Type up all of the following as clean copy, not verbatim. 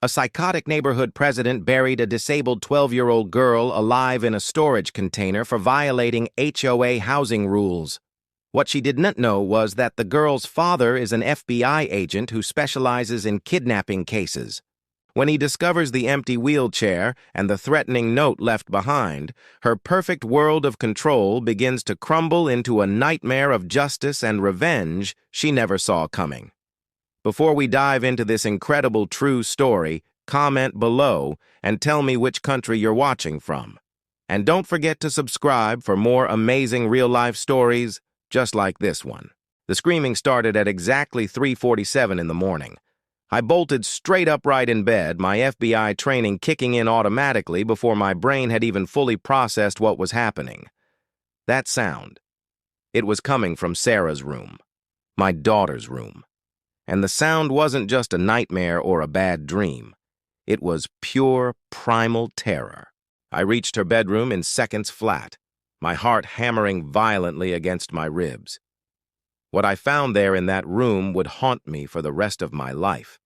A psychotic neighborhood president buried a disabled 12-year-old girl alive in a storage container for violating HOA housing rules. What she did not know was that the girl's father is an FBI agent who specializes in kidnapping cases. When he discovers the empty wheelchair and the threatening note left behind, her perfect world of control begins to crumble into a nightmare of justice and revenge she never saw coming. Before we dive into this incredible true story, comment below and tell me which country you're watching from. And don't forget to subscribe for more amazing real-life stories just like this one. The screaming started at exactly 3:47 in the morning. I bolted straight upright in bed, my FBI training kicking in automatically before my brain had even fully processed what was happening. That sound. It was coming from Sarah's room, my daughter's room. And the sound wasn't just a nightmare or a bad dream. It was pure, primal terror. I reached her bedroom in seconds flat, my heart hammering violently against my ribs. What I found there in that room would haunt me for the rest of my life.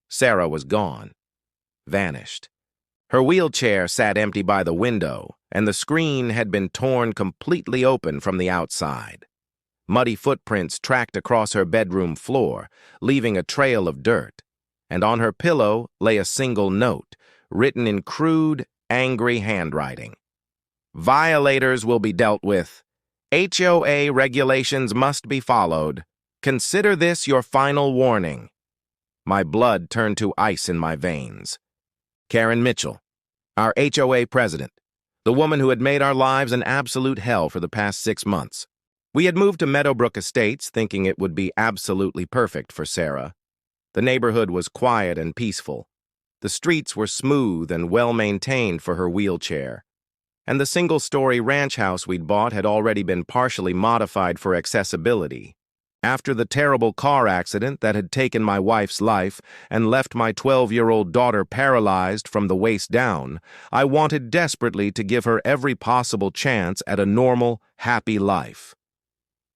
Sarah was gone, vanished. Her wheelchair sat empty by the window, and the screen had been torn completely open from the outside. Muddy footprints tracked across her bedroom floor, leaving a trail of dirt, and on her pillow lay a single note, written in crude, angry handwriting. "Violators will be dealt with. HOA regulations must be followed. Consider this your final warning." My blood turned to ice in my veins. Karen Mitchell, our HOA president, the woman who had made our lives an absolute hell for the past 6 months. We had moved to Meadowbrook Estates thinking it would be absolutely perfect for Sarah. The neighborhood was quiet and peaceful. The streets were smooth and well-maintained for her wheelchair. And the single-story ranch house we'd bought had already been partially modified for accessibility. After the terrible car accident that had taken my wife's life and left my 12-year-old daughter paralyzed from the waist down, I wanted desperately to give her every possible chance at a normal, happy life.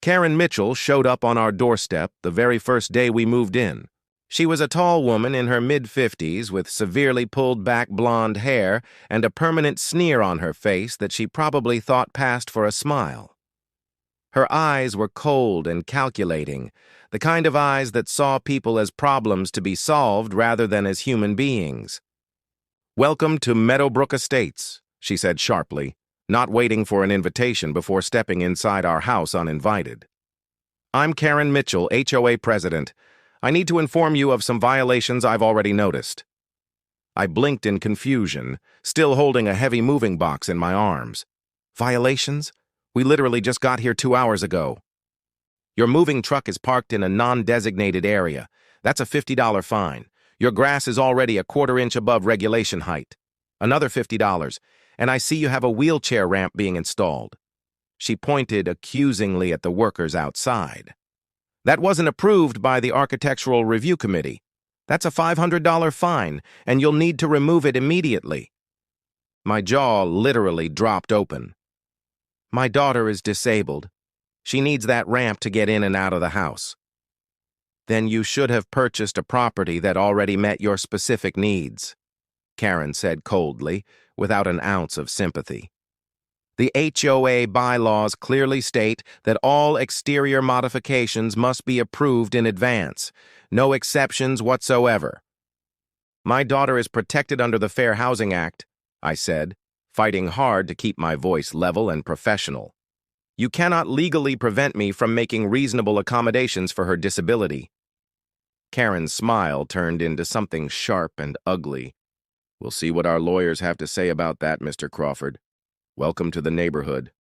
Karen Mitchell showed up on our doorstep the very first day we moved in. She was a tall woman in her mid-50s with severely pulled-back blonde hair and a permanent sneer on her face that she probably thought passed for a smile. Her eyes were cold and calculating, the kind of eyes that saw people as problems to be solved rather than as human beings. "Welcome to Meadowbrook Estates," she said sharply, not waiting for an invitation before stepping inside our house uninvited. "I'm Karen Mitchell, HOA president. I need to inform you of some violations I've already noticed." I blinked in confusion, still holding a heavy moving box in my arms. "Violations? We literally just got here 2 hours ago." "Your moving truck is parked in a non-designated area. That's a $50 fine. Your grass is already a 1/4 inch above regulation height. Another $50, and I see you have a wheelchair ramp being installed." She pointed accusingly at the workers outside. "That wasn't approved by the Architectural Review Committee. That's a $500 fine, and you'll need to remove it immediately." My jaw literally dropped open. "My daughter is disabled. She needs that ramp to get in and out of the house." "Then you should have purchased a property that already met your specific needs," Karen said coldly, without an ounce of sympathy. "The HOA bylaws clearly state that all exterior modifications must be approved in advance, no exceptions whatsoever." "My daughter is protected under the Fair Housing Act," I said, fighting hard to keep my voice level and professional. "You cannot legally prevent me from making reasonable accommodations for her disability." Karen's smile turned into something sharp and ugly. "We'll see what our lawyers have to say about that, Mr. Crawford. Welcome to the neighborhood."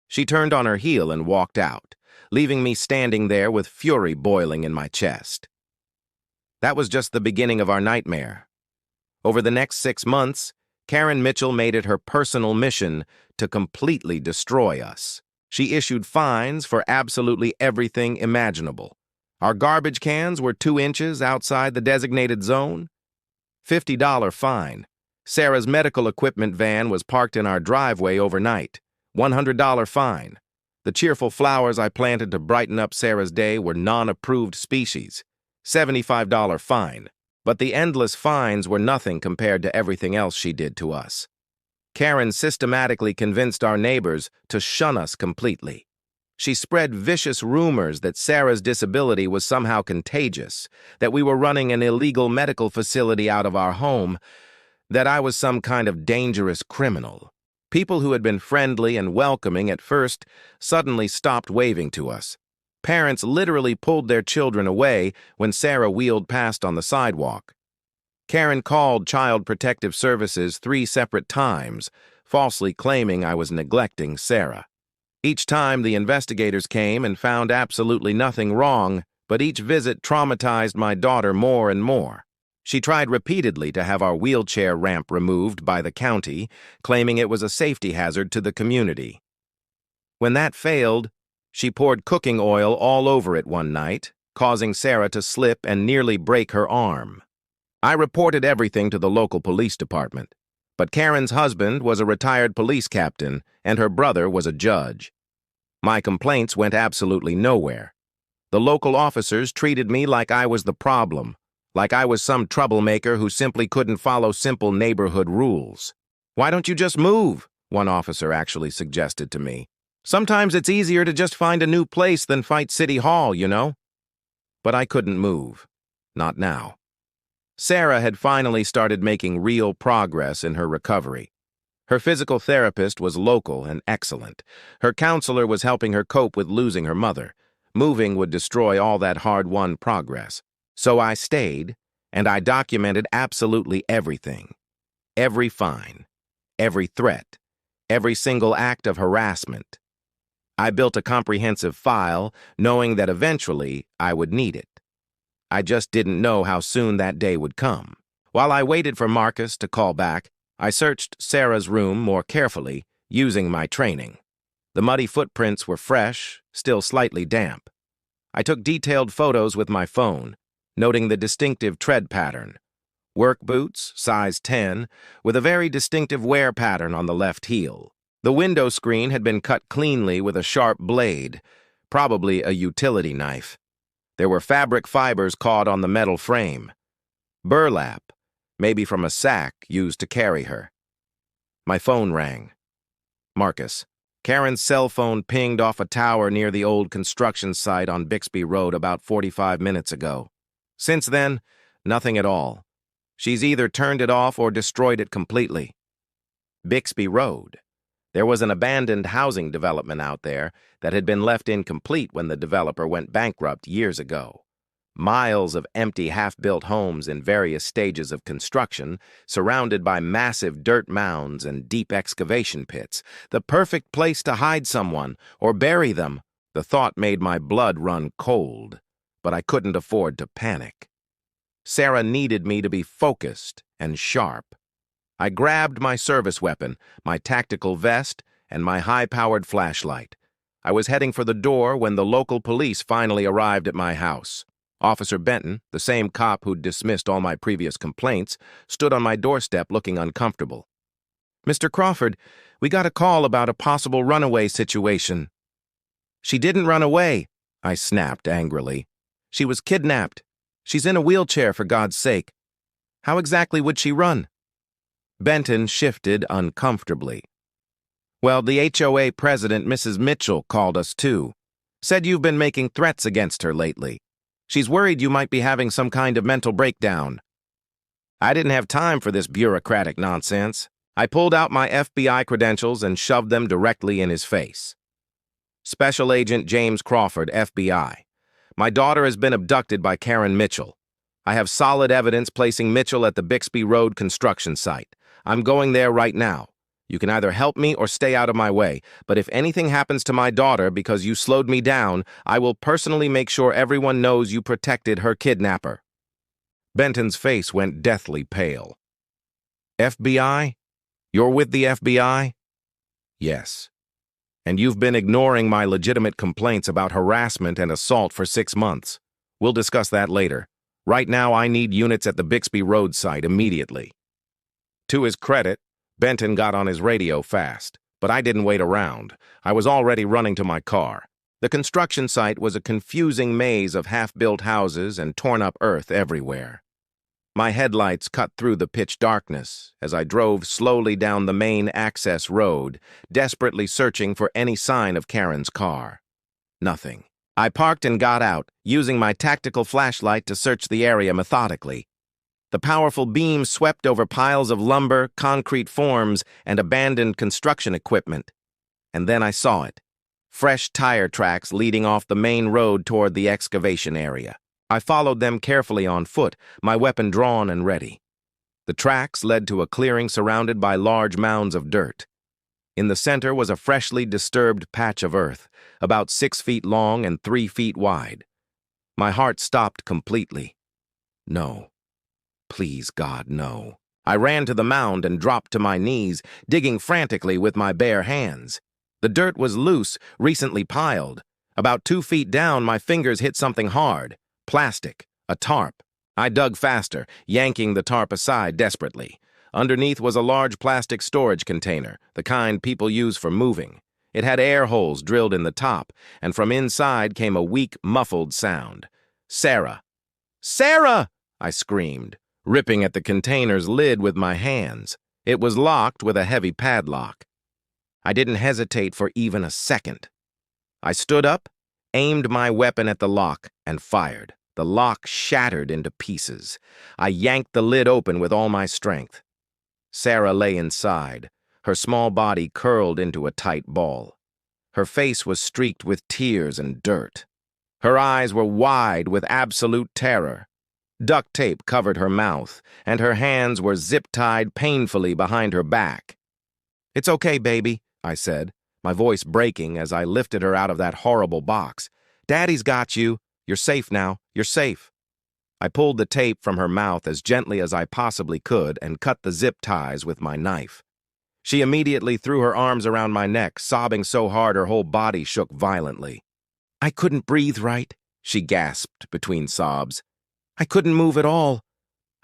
She turned on her heel and walked out, leaving me standing there with fury boiling in my chest. That was just the beginning of our nightmare. Over the next 6 months, Karen Mitchell made it her personal mission to completely destroy us. She issued fines for absolutely everything imaginable. Our garbage cans were 2 inches outside the designated zone. $50 fine. Sarah's medical equipment van was parked in our driveway overnight. $100 fine. The cheerful flowers I planted to brighten up Sarah's day were non-approved species. $75 fine. But the endless fines were nothing compared to everything else she did to us. Karen systematically convinced our neighbors to shun us completely. She spread vicious rumors that Sarah's disability was somehow contagious, that we were running an illegal medical facility out of our home, that I was some kind of dangerous criminal. People who had been friendly and welcoming at first suddenly stopped waving to us. Parents literally pulled their children away when Sarah wheeled past on the sidewalk. Karen called Child Protective Services 3 separate times, falsely claiming I was neglecting Sarah. Each time the investigators came and found absolutely nothing wrong, but each visit traumatized my daughter more and more. She tried repeatedly to have our wheelchair ramp removed by the county, claiming it was a safety hazard to the community. When that failed, she poured cooking oil all over it one night, causing Sarah to slip and nearly break her arm. I reported everything to the local police department, but Karen's husband was a retired police captain and her brother was a judge. My complaints went absolutely nowhere. The local officers treated me like I was the problem, like I was some troublemaker who simply couldn't follow simple neighborhood rules. "Why don't you just move?" one officer actually suggested to me. "Sometimes it's easier to just find a new place than fight City Hall, you know?" But I couldn't move. Not now. Sarah had finally started making real progress in her recovery. Her physical therapist was local and excellent. Her counselor was helping her cope with losing her mother. Moving would destroy all that hard-won progress. So I stayed, and I documented absolutely everything. Every fine, every threat, every single act of harassment. I built a comprehensive file, knowing that eventually I would need it. I just didn't know how soon that day would come. While I waited for Marcus to call back, I searched Sarah's room more carefully, using my training. The muddy footprints were fresh, still slightly damp. I took detailed photos with my phone, noting the distinctive tread pattern. Work boots, size 10, with a very distinctive wear pattern on the left heel. The window screen had been cut cleanly with a sharp blade, probably a utility knife. There were fabric fibers caught on the metal frame. Burlap, maybe from a sack used to carry her. My phone rang. Marcus. Karen's cell phone pinged off a tower near the old construction site on Bixby Road about 45 minutes ago. Since then, nothing at all. She's either turned it off or destroyed it completely. Bixby Road. There was an abandoned housing development out there that had been left incomplete when the developer went bankrupt years ago. Miles of empty half-built homes in various stages of construction, surrounded by massive dirt mounds and deep excavation pits. The perfect place to hide someone or bury them. The thought made my blood run cold, but I couldn't afford to panic. Sarah needed me to be focused and sharp. I grabbed my service weapon, my tactical vest, and my high-powered flashlight. I was heading for the door when the local police finally arrived at my house. Officer Benton, the same cop who'd dismissed all my previous complaints, stood on my doorstep looking uncomfortable. "Mr. Crawford, we got a call about a possible runaway situation." "She didn't run away," I snapped angrily. "She was kidnapped. She's in a wheelchair, for God's sake. How exactly would she run?" Benton shifted uncomfortably. "Well, the HOA president, Mrs. Mitchell, called us too. Said you've been making threats against her lately. She's worried you might be having some kind of mental breakdown." I didn't have time for this bureaucratic nonsense. I pulled out my FBI credentials and shoved them directly in his face. "Special Agent James Crawford, FBI. My daughter has been abducted by Karen Mitchell. I have solid evidence placing Mitchell at the Bixby Road construction site. I'm going there right now. You can either help me or stay out of my way, but if anything happens to my daughter because you slowed me down, I will personally make sure everyone knows you protected her kidnapper." Benton's face went deathly pale. "FBI? You're with the FBI?" "Yes. And you've been ignoring my legitimate complaints about harassment and assault for 6 months. We'll discuss that later. Right now, I need units at the Bixby Road site immediately." To his credit, Benton got on his radio fast, but I didn't wait around. I was already running to my car. The construction site was a confusing maze of half-built houses and torn-up earth everywhere. My headlights cut through the pitch darkness as I drove slowly down the main access road, desperately searching for any sign of Karen's car. Nothing. I parked and got out, using my tactical flashlight to search the area methodically. The powerful beam swept over piles of lumber, concrete forms, and abandoned construction equipment. And then I saw it. Fresh tire tracks leading off the main road toward the excavation area. I followed them carefully on foot, my weapon drawn and ready. The tracks led to a clearing surrounded by large mounds of dirt. In the center was a freshly disturbed patch of earth, about 6 feet long and 3 feet wide. My heart stopped completely. No. Please, God, no. I ran to the mound and dropped to my knees, digging frantically with my bare hands. The dirt was loose, recently piled. About 2 feet down, my fingers hit something hard. Plastic. A tarp. I dug faster, yanking the tarp aside desperately. Underneath was a large plastic storage container, the kind people use for moving. It had air holes drilled in the top, and from inside came a weak, muffled sound. Sarah. Sarah! I screamed, ripping at the container's lid with my hands. It was locked with a heavy padlock. I didn't hesitate for even a second. I stood up, aimed my weapon at the lock, and fired. The lock shattered into pieces. I yanked the lid open with all my strength. Sarah lay inside, her small body curled into a tight ball. Her face was streaked with tears and dirt. Her eyes were wide with absolute terror. Duct tape covered her mouth, and her hands were zip-tied painfully behind her back. "It's okay, baby," I said, my voice breaking as I lifted her out of that horrible box. "Daddy's got you. You're safe now. You're safe." I pulled the tape from her mouth as gently as I possibly could and cut the zip ties with my knife. She immediately threw her arms around my neck, sobbing so hard her whole body shook violently. "I couldn't breathe right," she gasped between sobs. "I couldn't move at all.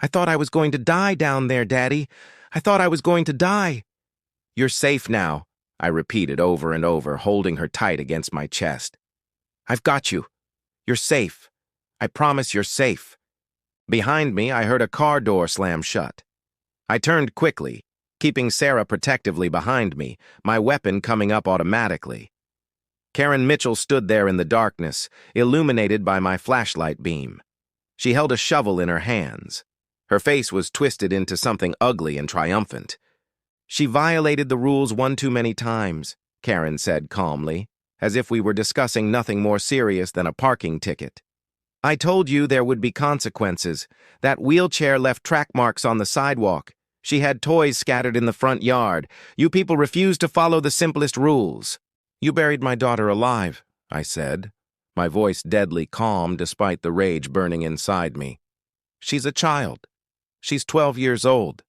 I thought I was going to die down there, Daddy. I thought I was going to die." "You're safe now," I repeated over and over, holding her tight against my chest. "I've got you. You're safe. I promise you're safe." Behind me, I heard a car door slam shut. I turned quickly, keeping Sarah protectively behind me, my weapon coming up automatically. Karen Mitchell stood there in the darkness, illuminated by my flashlight beam. She held a shovel in her hands. Her face was twisted into something ugly and triumphant. "She violated the rules one too many times," Karen said calmly, as if we were discussing nothing more serious than a parking ticket. "I told you there would be consequences. That wheelchair left track marks on the sidewalk. She had toys scattered in the front yard. You people refused to follow the simplest rules." "You buried my daughter alive," I said, my voice deadly calm despite the rage burning inside me. "She's a child. She's 12 years old."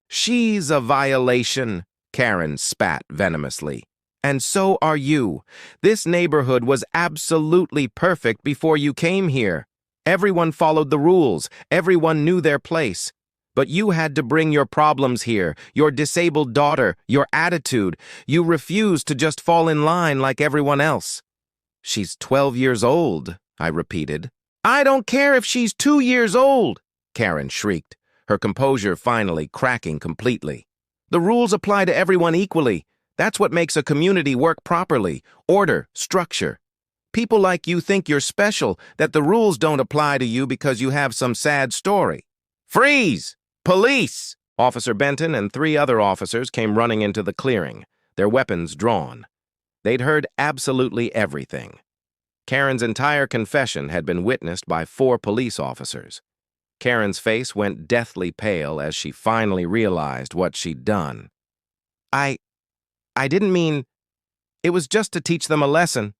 "She's a violation," Karen spat venomously. "And so are you. This neighborhood was absolutely perfect before you came here. Everyone followed the rules. Everyone knew their place. But you had to bring your problems here, your disabled daughter, your attitude. You refused to just fall in line like everyone else." "She's 12 years old," I repeated. "I don't care if she's 2 years old," Karen shrieked, her composure finally cracking completely. "The rules apply to everyone equally. That's what makes a community work properly. Order, structure. People like you think you're special, that the rules don't apply to you because you have some sad story." "Freeze! Police!" Officer Benton and 3 other officers came running into the clearing, their weapons drawn. They'd heard absolutely everything. Karen's entire confession had been witnessed by 4 police officers. Karen's face went deathly pale as she finally realized what she'd done. I didn't mean... It was just to teach them a lesson."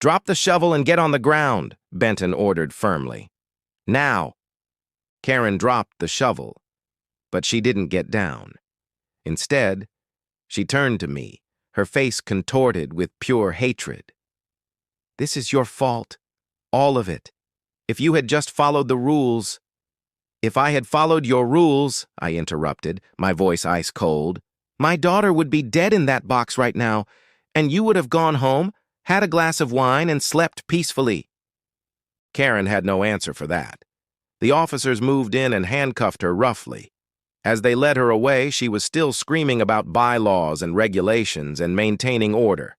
"Drop the shovel and get on the ground," Benton ordered firmly. "Now." Karen dropped the shovel, but she didn't get down. Instead, she turned to me, her face contorted with pure hatred. "This is your fault. All of it. If you had just followed the rules..." "If I had followed your rules," I interrupted, my voice ice cold, "my daughter would be dead in that box right now, and you would have gone home, had a glass of wine, and slept peacefully." Karen had no answer for that. The officers moved in and handcuffed her roughly. As they led her away, she was still screaming about bylaws and regulations and maintaining order.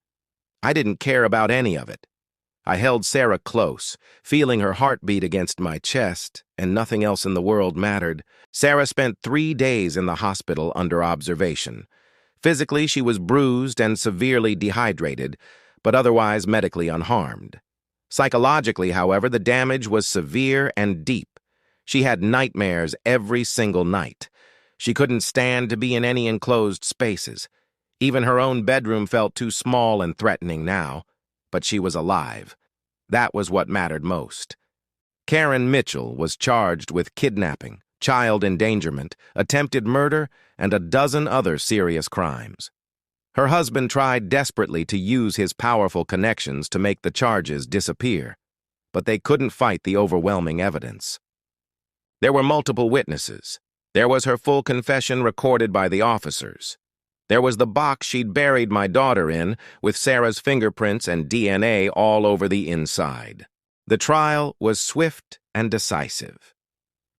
I didn't care about any of it. I held Sarah close, feeling her heartbeat against my chest, and nothing else in the world mattered. Sarah spent 3 days in the hospital under observation. Physically, she was bruised and severely dehydrated, but otherwise medically unharmed. Psychologically, however, the damage was severe and deep. She had nightmares every single night. She couldn't stand to be in any enclosed spaces. Even her own bedroom felt too small and threatening now. But she was alive. That was what mattered most. Karen Mitchell was charged with kidnapping, child endangerment, attempted murder, and a dozen other serious crimes. Her husband tried desperately to use his powerful connections to make the charges disappear, but they couldn't fight the overwhelming evidence. There were multiple witnesses. There was her full confession recorded by the officers. There was the box she'd buried my daughter in, with Sarah's fingerprints and DNA all over the inside. The trial was swift and decisive.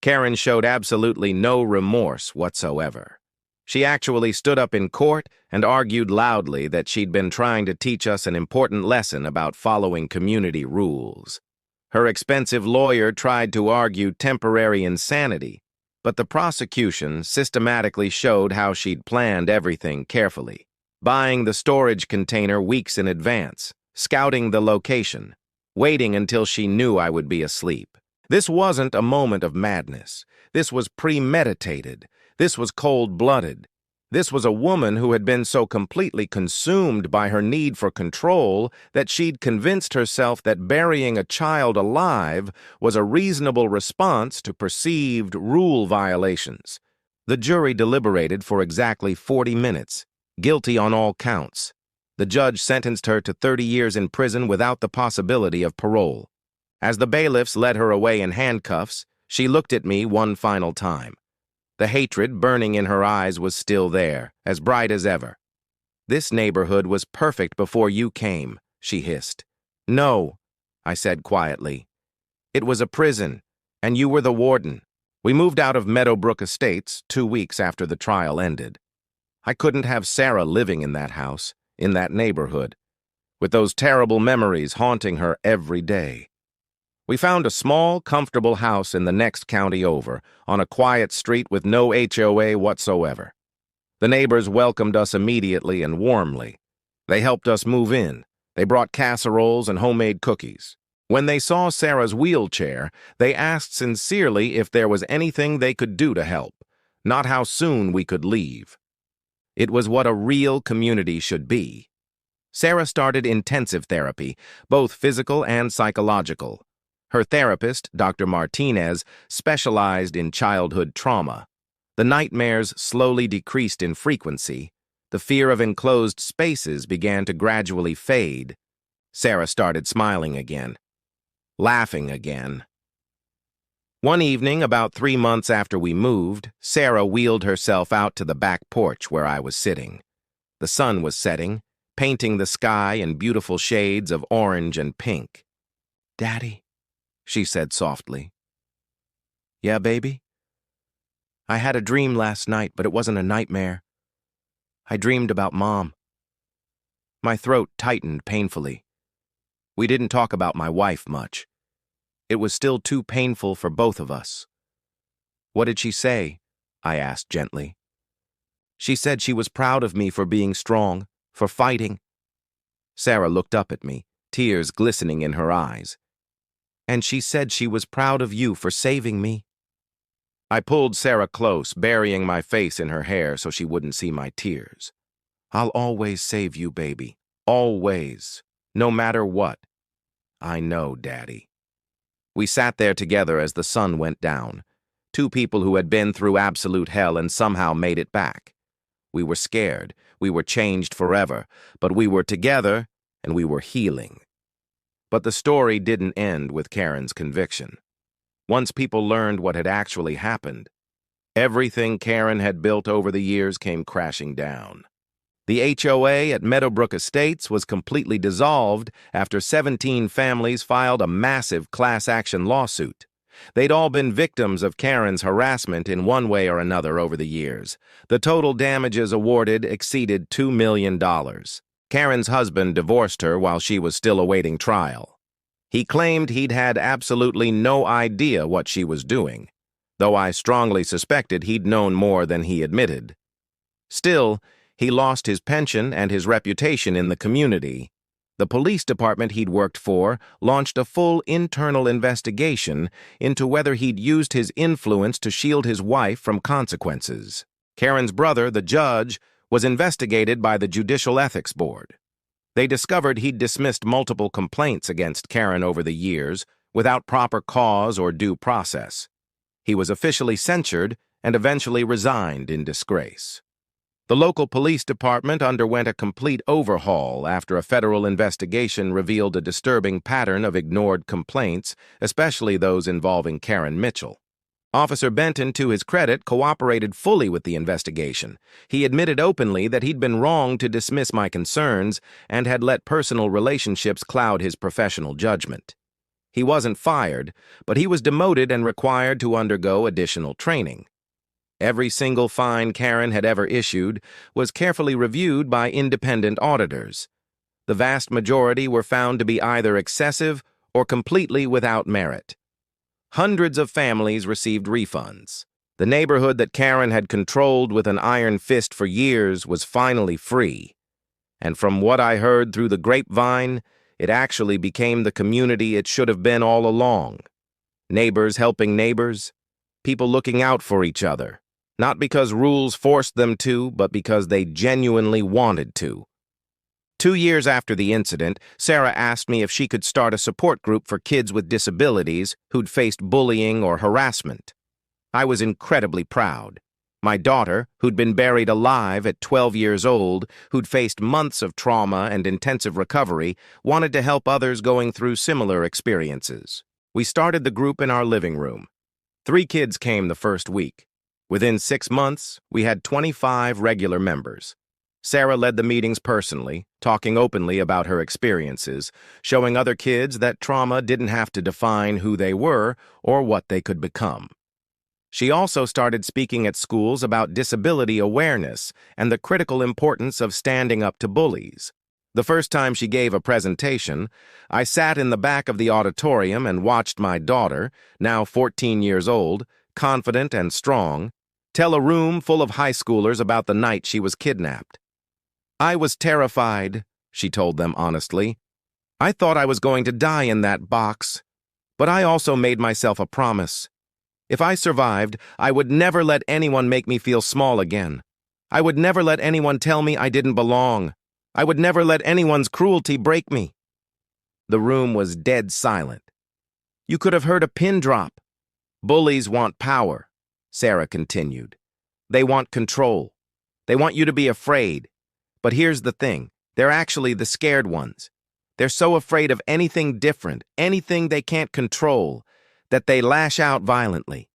Karen showed absolutely no remorse whatsoever. She actually stood up in court and argued loudly that she'd been trying to teach us an important lesson about following community rules. Her expensive lawyer tried to argue temporary insanity, but the prosecution systematically showed how she'd planned everything carefully, buying the storage container weeks in advance, scouting the location, waiting until she knew I would be asleep. This wasn't a moment of madness. This was premeditated. This was cold-blooded. This was a woman who had been so completely consumed by her need for control that she'd convinced herself that burying a child alive was a reasonable response to perceived rule violations. The jury deliberated for exactly 40 minutes, guilty on all counts. The judge sentenced her to 30 years in prison without the possibility of parole. As the bailiffs led her away in handcuffs, she looked at me one final time. The hatred burning in her eyes was still there, as bright as ever. "This neighborhood was perfect before you came," she hissed. "No," I said quietly. "It was a prison, and you were the warden." We moved out of Meadowbrook Estates 2 weeks after the trial ended. I couldn't have Sarah living in that house, in that neighborhood, with those terrible memories haunting her every day. We found a small, comfortable house in the next county over, on a quiet street with no HOA whatsoever. The neighbors welcomed us immediately and warmly. They helped us move in. They brought casseroles and homemade cookies. When they saw Sarah's wheelchair, they asked sincerely if there was anything they could do to help, not how soon we could leave. It was what a real community should be. Sarah started intensive therapy, both physical and psychological. Her therapist, Dr. Martinez, specialized in childhood trauma. The nightmares slowly decreased in frequency. The fear of enclosed spaces began to gradually fade. Sarah started smiling again, laughing again. One evening, about 3 months after we moved, Sarah wheeled herself out to the back porch where I was sitting. The sun was setting, painting the sky in beautiful shades of orange and pink. "Daddy," she said softly. "Yeah, baby? I had a dream last night, but it wasn't a nightmare. I dreamed about Mom." My throat tightened painfully. We didn't talk about my wife much. It was still too painful for both of us. "What did she say?" I asked gently. "She said she was proud of me for being strong, for fighting." Sarah looked up at me, tears glistening in her eyes. "And she said she was proud of you for saving me." I pulled Sarah close, burying my face in her hair so she wouldn't see my tears. "I'll always save you, baby. Always. No matter what." "I know, Daddy." We sat there together as the sun went down. Two people who had been through absolute hell and somehow made it back. We were scared. We were changed forever. But we were together, and we were healing. But the story didn't end with Karen's conviction. Once people learned what had actually happened, everything Karen had built over the years came crashing down. The HOA at Meadowbrook Estates was completely dissolved after 17 families filed a massive class action lawsuit. They'd all been victims of Karen's harassment in one way or another over the years. The total damages awarded exceeded $2 million. Karen's husband divorced her while she was still awaiting trial. He claimed he'd had absolutely no idea what she was doing, though I strongly suspected he'd known more than he admitted. Still, he lost his pension and his reputation in the community. The police department he'd worked for launched a full internal investigation into whether he'd used his influence to shield his wife from consequences. Karen's brother, the judge, was investigated by the Judicial Ethics Board. They discovered he'd dismissed multiple complaints against Karen over the years without proper cause or due process. He was officially censured and eventually resigned in disgrace. The local police department underwent a complete overhaul after a federal investigation revealed a disturbing pattern of ignored complaints, especially those involving Karen Mitchell. Officer Benton, to his credit, cooperated fully with the investigation. He admitted openly that he'd been wrong to dismiss my concerns and had let personal relationships cloud his professional judgment. He wasn't fired, but he was demoted and required to undergo additional training. Every single fine Karen had ever issued was carefully reviewed by independent auditors. The vast majority were found to be either excessive or completely without merit. Hundreds of families received refunds. The neighborhood that Karen had controlled with an iron fist for years was finally free. And from what I heard through the grapevine, it actually became the community it should have been all along. Neighbors helping neighbors, people looking out for each other. Not because rules forced them to, but because they genuinely wanted to. 2 years after the incident, Sarah asked me if she could start a support group for kids with disabilities who'd faced bullying or harassment. I was incredibly proud. My daughter, who'd been buried alive at 12 years old, who'd faced months of trauma and intensive recovery, wanted to help others going through similar experiences. We started the group in our living room. 3 kids came the first week. Within 6 months, we had 25 regular members. Sarah led the meetings personally, talking openly about her experiences, showing other kids that trauma didn't have to define who they were or what they could become. She also started speaking at schools about disability awareness and the critical importance of standing up to bullies. The first time she gave a presentation, I sat in the back of the auditorium and watched my daughter, now 14 years old, confident and strong, tell a room full of high schoolers about the night she was kidnapped. "I was terrified," she told them honestly. "I thought I was going to die in that box, but I also made myself a promise. If I survived, I would never let anyone make me feel small again. I would never let anyone tell me I didn't belong. I would never let anyone's cruelty break me." The room was dead silent. You could have heard a pin drop. "Bullies want power," Sarah continued. "They want control. They want you to be afraid. But here's the thing, they're actually the scared ones. They're so afraid of anything different, anything they can't control, that they lash out violently."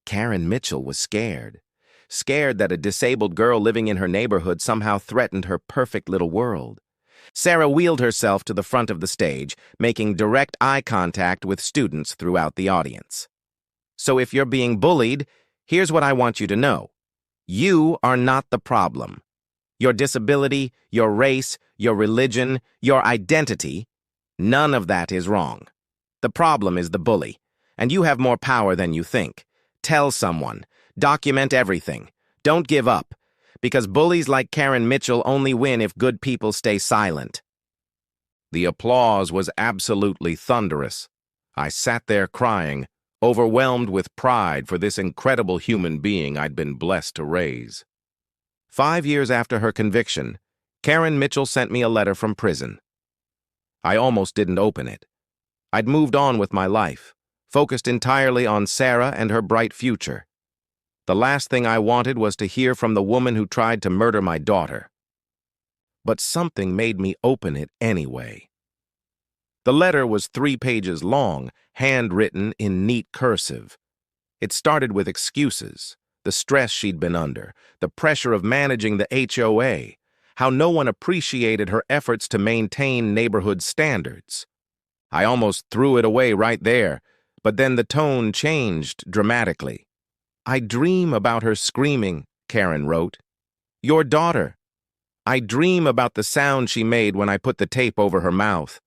Karen Mitchell was scared. Scared that a disabled girl living in her neighborhood somehow threatened her perfect little world. Sarah wheeled herself to the front of the stage, making direct eye contact with students throughout the audience. "So if you're being bullied, here's what I want you to know. You are not the problem. Your disability, your race, your religion, your identity, none of that is wrong. The problem is the bully, and you have more power than you think. Tell someone. Document everything. Don't give up, because bullies like Karen Mitchell only win if good people stay silent." The applause was absolutely thunderous. I sat there crying, overwhelmed with pride for this incredible human being I'd been blessed to raise. 5 years after her conviction, Karen Mitchell sent me a letter from prison. I almost didn't open it. I'd moved on with my life, focused entirely on Sarah and her bright future. The last thing I wanted was to hear from the woman who tried to murder my daughter. But something made me open it anyway. The letter was 3 pages long, handwritten in neat cursive. It started with excuses, the stress she'd been under, the pressure of managing the HOA, how no one appreciated her efforts to maintain neighborhood standards. I almost threw it away right there, But then the tone changed dramatically. "I dream about her screaming," Karen wrote. "Your daughter. I dream about the sound she made when I put the tape over her mouth.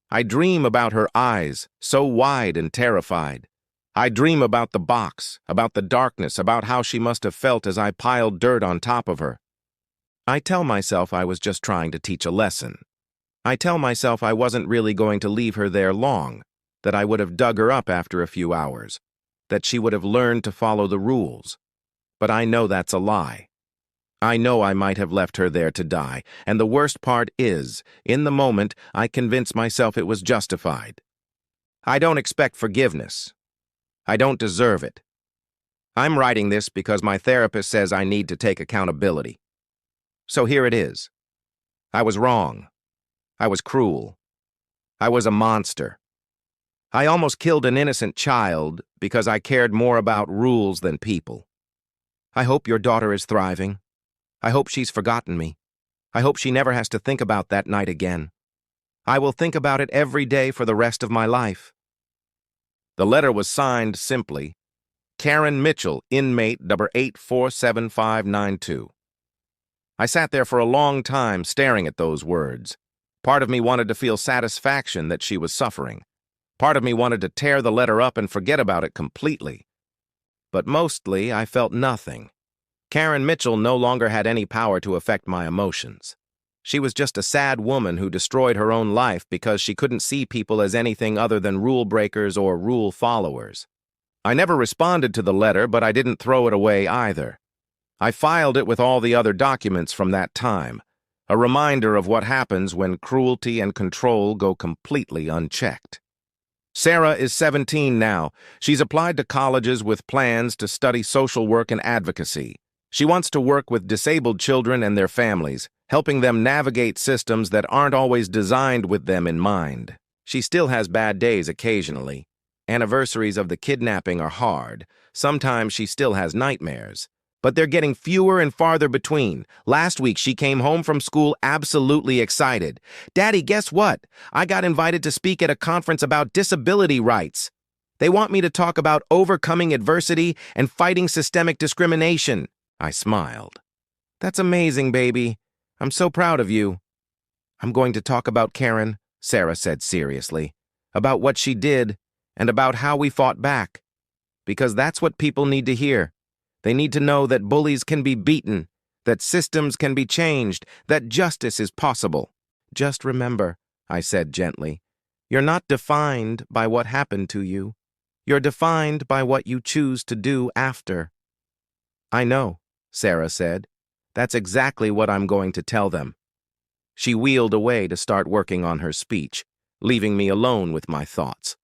I dream about her eyes, so wide and terrified. I dream about the box, about the darkness, about how she must have felt as I piled dirt on top of her. I tell myself I was just trying to teach a lesson. I tell myself I wasn't really going to leave her there long, that I would have dug her up after a few hours, that she would have learned to follow the rules. But I know that's a lie. I know I might have left her there to die, and the worst part is, in the moment, I convince myself it was justified. I don't expect forgiveness. I don't deserve it. I'm writing this because my therapist says I need to take accountability. So here it is. I was wrong. I was cruel. I was a monster. I almost killed an innocent child because I cared more about rules than people. I hope your daughter is thriving. I hope she's forgotten me. I hope she never has to think about that night again. I will think about it every day for the rest of my life." The letter was signed simply, Karen Mitchell, inmate number 847592. I sat there for a long time staring at those words. Part of me wanted to feel satisfaction that she was suffering. Part of me wanted to tear the letter up and forget about it completely. But mostly, I felt nothing. Karen Mitchell no longer had any power to affect my emotions. She was just a sad woman who destroyed her own life because she couldn't see people as anything other than rule breakers or rule followers. I never responded to the letter, but I didn't throw it away either. I filed it with all the other documents from that time, a reminder of what happens when cruelty and control go completely unchecked. Sarah is 17 now. She's applied to colleges with plans to study social work and advocacy. She wants to work with disabled children and their families, helping them navigate systems that aren't always designed with them in mind. She still has bad days occasionally. Anniversaries of the kidnapping are hard. Sometimes she still has nightmares. But they're getting fewer and farther between. Last week, she came home from school absolutely excited. "Daddy, guess what? I got invited to speak at a conference about disability rights. They want me to talk about overcoming adversity and fighting systemic discrimination." I smiled. "That's amazing, baby. I'm so proud of you." "I'm going to talk about Karen," Sarah said seriously, "about what she did and about how we fought back. Because that's what people need to hear. They need to know that bullies can be beaten, that systems can be changed, that justice is possible. Just remember," I said gently, "you're not defined by what happened to you. You're defined by what you choose to do after." "I know," Sarah said. "That's exactly what I'm going to tell them." She wheeled away to start working on her speech, leaving me alone with my thoughts.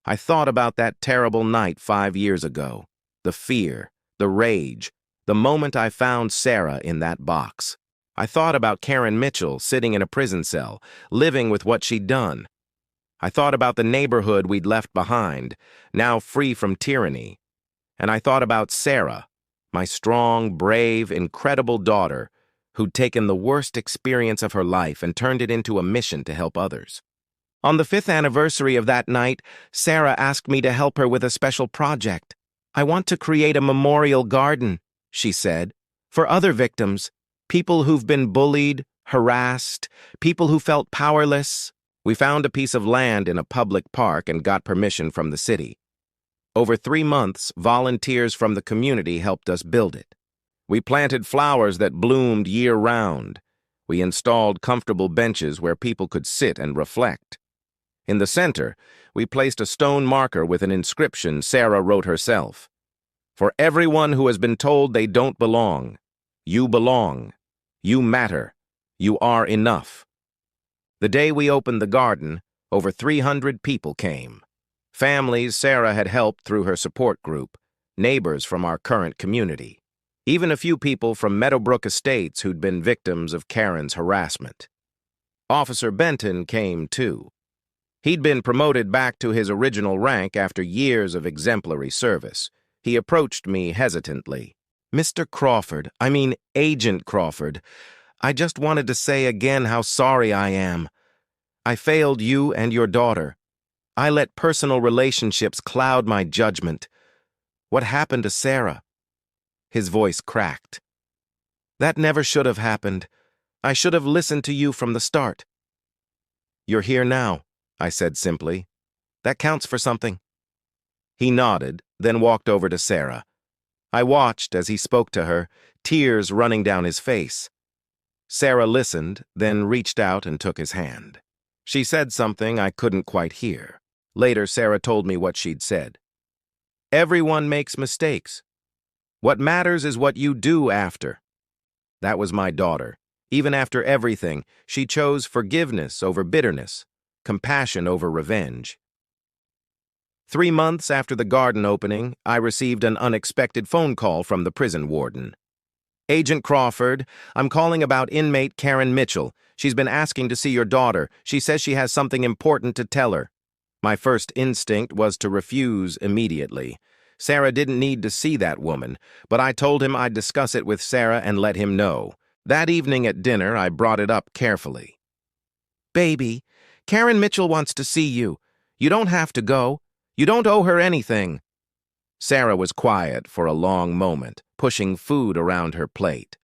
I thought about that terrible night 5 years ago, the fear, the rage, the moment I found Sarah in that box. I thought about Karen Mitchell sitting in a prison cell, living with what she'd done. I thought about the neighborhood we'd left behind, now free from tyranny. And I thought about Sarah, my strong, brave, incredible daughter, who'd taken the worst experience of her life and turned it into a mission to help others. On the 5th anniversary of that night, Sarah asked me to help her with a special project. "I want to create a memorial garden," she said, "for other victims, people who've been bullied, harassed, people who felt powerless." We found a piece of land in a public park and got permission from the city. Over 3 months, volunteers from the community helped us build it. We planted flowers that bloomed year-round. We installed comfortable benches where people could sit and reflect. In the center, we placed a stone marker with an inscription Sarah wrote herself. "For everyone who has been told they don't belong, you belong. You matter. You are enough." The day we opened the garden, over 300 people came. Families Sarah had helped through her support group, neighbors from our current community, even a few people from Meadowbrook Estates who'd been victims of Karen's harassment. Officer Benton came too. He'd been promoted back to his original rank after years of exemplary service. He approached me hesitantly. Agent Crawford, I just wanted to say again how sorry I am. I failed you and your daughter. I let personal relationships cloud my judgment. What happened to Sarah? His voice cracked. That never should have happened. I should have listened to you from the start. You're here now, I said simply. That counts for something. He nodded, then walked over to Sarah. I watched as he spoke to her, tears running down his face. Sarah listened, then reached out and took his hand. She said something I couldn't quite hear. Later, Sarah told me what she'd said. Everyone makes mistakes. What matters is what you do after. That was my daughter. Even after everything, she chose forgiveness over bitterness, compassion over revenge. 3 months after the garden opening, I received an unexpected phone call from the prison warden. Agent Crawford, I'm calling about inmate Karen Mitchell. She's been asking to see your daughter. She says she has something important to tell her. My first instinct was to refuse immediately. Sarah didn't need to see that woman, but I told him I'd discuss it with Sarah and let him know. That evening at dinner, I brought it up carefully. Baby, Karen Mitchell wants to see you. You don't have to go. You don't owe her anything. Sarah was quiet for a long moment, pushing food around her plate.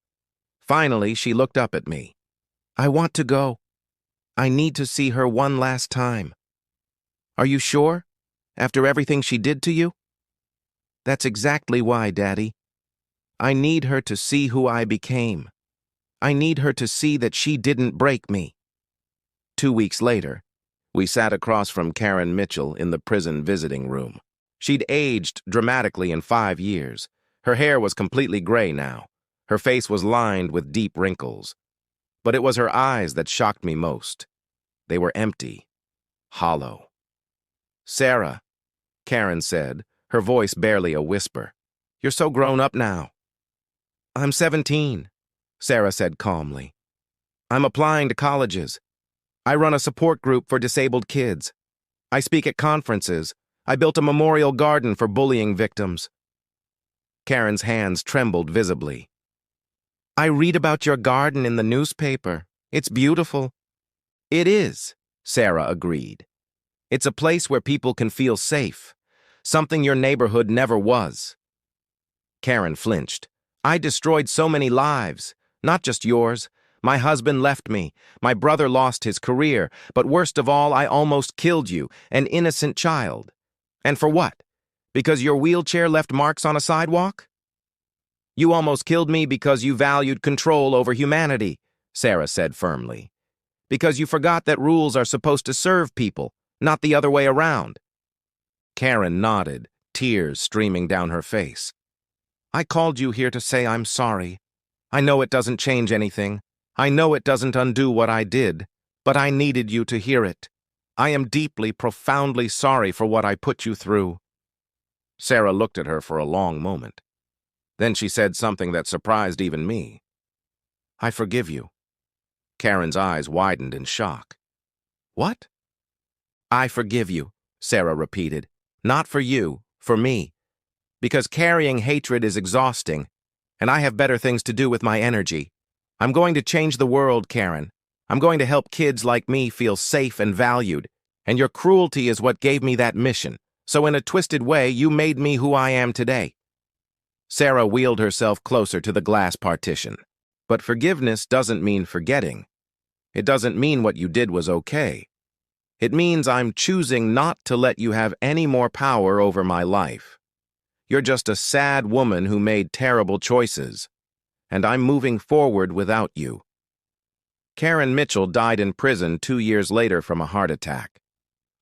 Finally, she looked up at me. I want to go. I need to see her one last time. Are you sure? After everything she did to you? That's exactly why, Daddy. I need her to see who I became. I need her to see that she didn't break me. 2 weeks later, we sat across from Karen Mitchell in the prison visiting room. She'd aged dramatically in 5 years. Her hair was completely gray now. Her face was lined with deep wrinkles. But it was her eyes that shocked me most. They were empty, hollow. Sarah, Karen said, her voice barely a whisper. You're so grown up now. I'm 17, Sarah said calmly. I'm applying to colleges. I run a support group for disabled kids. I speak at conferences. I built a memorial garden for bullying victims. Karen's hands trembled visibly. I read about your garden in the newspaper. It's beautiful. It is, Sarah agreed. It's a place where people can feel safe, something your neighborhood never was. Karen flinched. I destroyed so many lives, not just yours. My husband left me. My brother lost his career. But worst of all, I almost killed you, an innocent child. And for what? Because your wheelchair left marks on a sidewalk? You almost killed me because you valued control over humanity, Sarah said firmly. Because you forgot that rules are supposed to serve people, not the other way around. Karen nodded, tears streaming down her face. I called you here to say I'm sorry. I know it doesn't change anything. I know it doesn't undo what I did, but I needed you to hear it. I am deeply, profoundly sorry for what I put you through. Sarah looked at her for a long moment. Then she said something that surprised even me. I forgive you. Karen's eyes widened in shock. What? I forgive you, Sarah repeated. Not for you, for me. Because carrying hatred is exhausting, and I have better things to do with my energy. I'm going to change the world, Karen. I'm going to help kids like me feel safe and valued, and your cruelty is what gave me that mission. So in a twisted way, you made me who I am today. Sarah wheeled herself closer to the glass partition. But forgiveness doesn't mean forgetting. It doesn't mean what you did was okay. It means I'm choosing not to let you have any more power over my life. You're just a sad woman who made terrible choices, and I'm moving forward without you. Karen Mitchell died in prison 2 years later from a heart attack.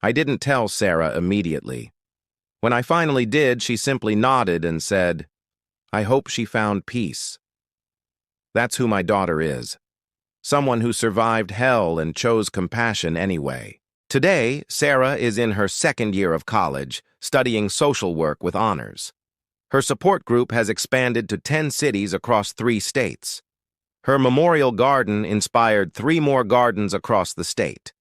I didn't tell Sarah immediately. When I finally did, she simply nodded and said, I hope she found peace. That's who my daughter is. Someone who survived hell and chose compassion anyway. Today, Sarah is in her 2nd year of college, studying social work with honors. Her support group has expanded to 10 cities across 3 states. Her memorial garden inspired 3 more gardens across the state.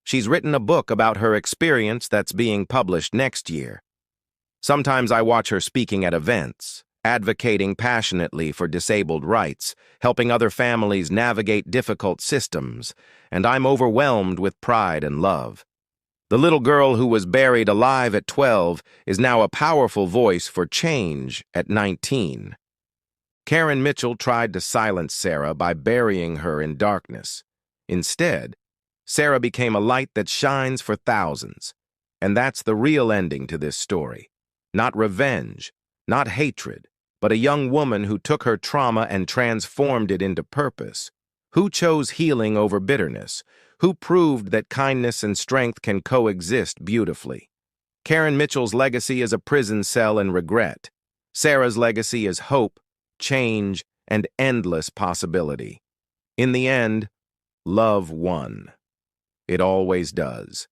She's written a book about her experience that's being published next year. Sometimes I watch her speaking at events, advocating passionately for disabled rights, helping other families navigate difficult systems, and I'm overwhelmed with pride and love. The little girl who was buried alive at 12 is now a powerful voice for change at 19. Karen Mitchell tried to silence Sarah by burying her in darkness. Instead, Sarah became a light that shines for thousands. And that's the real ending to this story. Not revenge, not hatred, but a young woman who took her trauma and transformed it into purpose. Who chose healing over bitterness? Who proved that kindness and strength can coexist beautifully? Karen Mitchell's legacy is a prison cell and regret. Sarah's legacy is hope, change, and endless possibility. In the end, love won. It always does.